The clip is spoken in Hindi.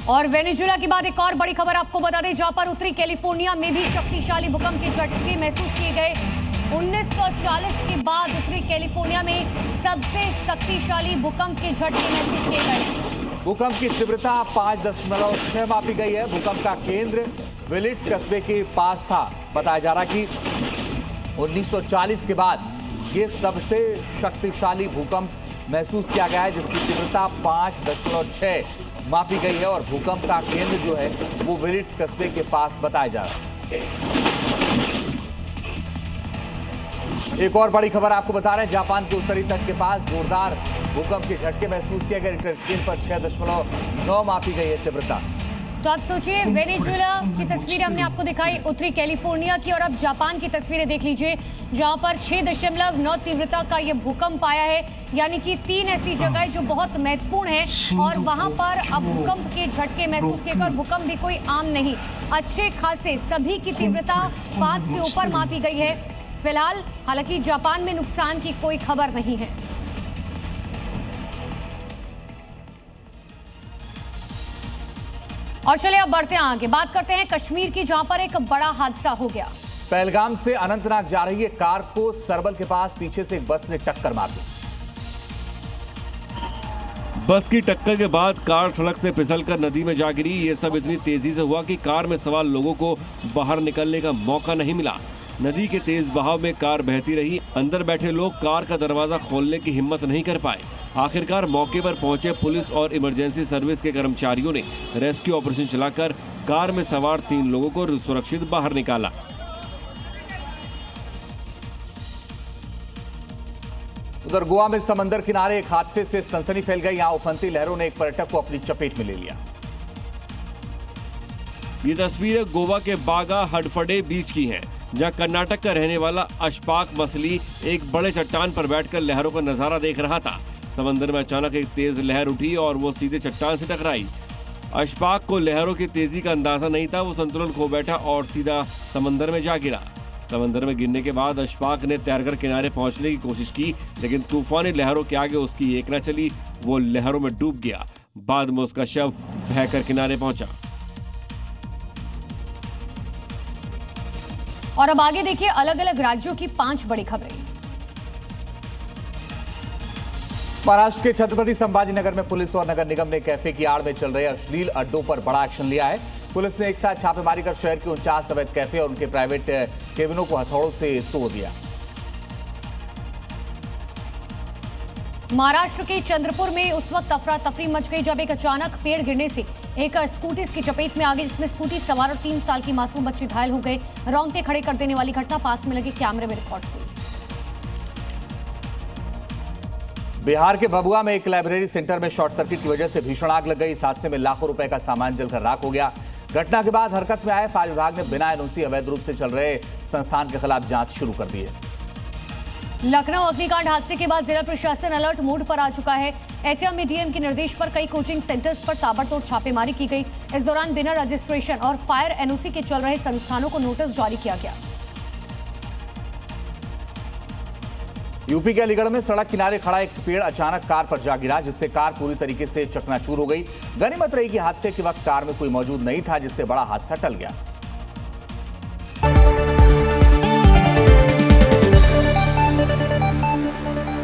और वेनेजुएला के बाद एक और बड़ी खबर आपको बता दें, जहां पर उत्तरी कैलिफोर्निया में भी शक्तिशाली भूकंप के झटके महसूस किए गए। 1940 के बाद उत्तरी कैलिफोर्निया में सबसे शक्तिशाली भूकंप के झटके महसूस किए गए। भूकंप की तीव्रता 5.6 मापी गई है। भूकंप का केंद्र विलिट्स कस्बे के पास था। बताया जा रहा कि 1940 के बाद ये सबसे शक्तिशाली भूकंप महसूस किया गया है, जिसकी तीव्रता 5.6 मापी गई है और भूकंप का केंद्र जो है वो विलिट्स कस्बे के पास बताया जा रहा है। एक और बड़ी खबर आपको बता रहे हैं, जापान के उत्तरी तट के पास जोरदार भूकंप के झटके महसूस किए गए। रिक्टर स्केल पर 6.9 मापी गई है तीव्रता। तो आप सोचिए, वेनेजुएला की तस्वीरें हमने आपको दिखाई, उत्तरी कैलिफोर्निया की, और अब जापान की तस्वीरें देख लीजिए, जहां पर 6.9 तीव्रता का ये भूकंप आया है। यानी कि 3 ऐसी जगह जो बहुत महत्वपूर्ण है और वहां पर अब भूकंप के झटके महसूस किए गए। और भूकंप भी कोई आम नहीं, अच्छे खासे सभी की तीव्रता 5 से ऊपर मापी गई है। फिलहाल हालांकि जापान में नुकसान की कोई खबर नहीं है। और चलिए अब बढ़ते हैं आगे, बात करते हैं कश्मीर की, जहां पर एक बड़ा हादसा हो गया। पहलगाम से अनंतनाग जा रही है कार को सरबल के पास पीछे से एक बस ने टक्कर मार दी। बस की टक्कर के बाद कार सड़क से फिसलकर नदी में जा गिरी। ये सब इतनी तेजी से हुआ कि कार में सवार लोगों को बाहर निकलने का मौका नहीं मिला। नदी के तेज बहाव में कार बहती रही। अंदर बैठे लोग कार का दरवाजा खोलने की हिम्मत नहीं कर पाए। आखिरकार मौके पर पहुंचे पुलिस और इमरजेंसी सर्विस के कर्मचारियों ने रेस्क्यू ऑपरेशन चलाकर कार में सवार 3 लोगों को सुरक्षित बाहर निकाला। उधर गोवा में समंदर किनारे एक हादसे से सनसनी फैल गई। यहां उफनती लहरों ने एक पर्यटक को अपनी चपेट में ले लिया। ये तस्वीरें गोवा के बागा हडफडे बीच की हैं, जहां कर्नाटक का रहने वाला अशफाक मसली एक बड़े चट्टान पर बैठकर लहरों का नजारा देख रहा था। समंदर में अचानक एक तेज लहर उठी और वो सीधे चट्टान से टकराई। अशफाक को लहरों की तेजी का अंदाजा नहीं था। वो संतुलन खो बैठा और सीधा समंदर में जा गिरा। समंदर में गिरने के बाद अशफाक ने तैरकर किनारे पहुंचने की कोशिश की, लेकिन तूफानी लहरों के आगे उसकी एक न चली। वो लहरों में डूब गया। बाद में उसका शव बहकर किनारे पहुंचा। और अब आगे देखिए अलग अलग राज्यों की 5 बड़ी खबरें। महाराष्ट्र के छत्रपति संभाजी नगर में पुलिस और नगर निगम ने कैफे की आड़ में चल रहे अश्लील अड्डों पर बड़ा एक्शन लिया है। पुलिस ने एक साथ छापेमारी कर शहर के 49 अवैध कैफे और उनके प्राइवेट केबिनों को हथौड़ों से तोड़ दिया। महाराष्ट्र के चंद्रपुर में उस वक्त अफरा तफरी मच गई जब एक अचानक पेड़ गिरने से एक स्कूटी इसकी चपेट में आ गई, जिसमें स्कूटी सवार और 3 साल की मासूम बच्ची घायल हो गए। रोंगटे खड़े कर देने वाली घटना पास में लगे कैमरे में रिकॉर्ड हुई। बिहार के भभुआ में एक लाइब्रेरी सेंटर में शॉर्ट सर्किट की वजह से भीषण आग लग गई। इस हादसे में लाखों रुपए का सामान जलकर राख हो गया। घटना के बाद हरकत में आए फायर विभाग ने बिना एनओसी अवैध रूप से चल रहे संस्थान के खिलाफ जांच शुरू कर दी है। लखनऊ अग्निकांड हादसे के बाद जिला प्रशासन अलर्ट मोड पर आ चुका है। एचएम डीएम के निर्देश पर कई कोचिंग सेंटर्स पर ताबड़तोड़ छापेमारी की गई। इस दौरान बिना रजिस्ट्रेशन और फायर एनओसी के चल रहे संस्थानों को नोटिस जारी किया गया। यूपी के अलीगढ़ में सड़क किनारे खड़ा एक पेड़ अचानक कार पर जा गिरा, जिससे कार पूरी तरीके से चकनाचूर हो गई। गनीमत रही कि हादसे के वक्त कार में कोई मौजूद नहीं था, जिससे बड़ा हादसा टल गया।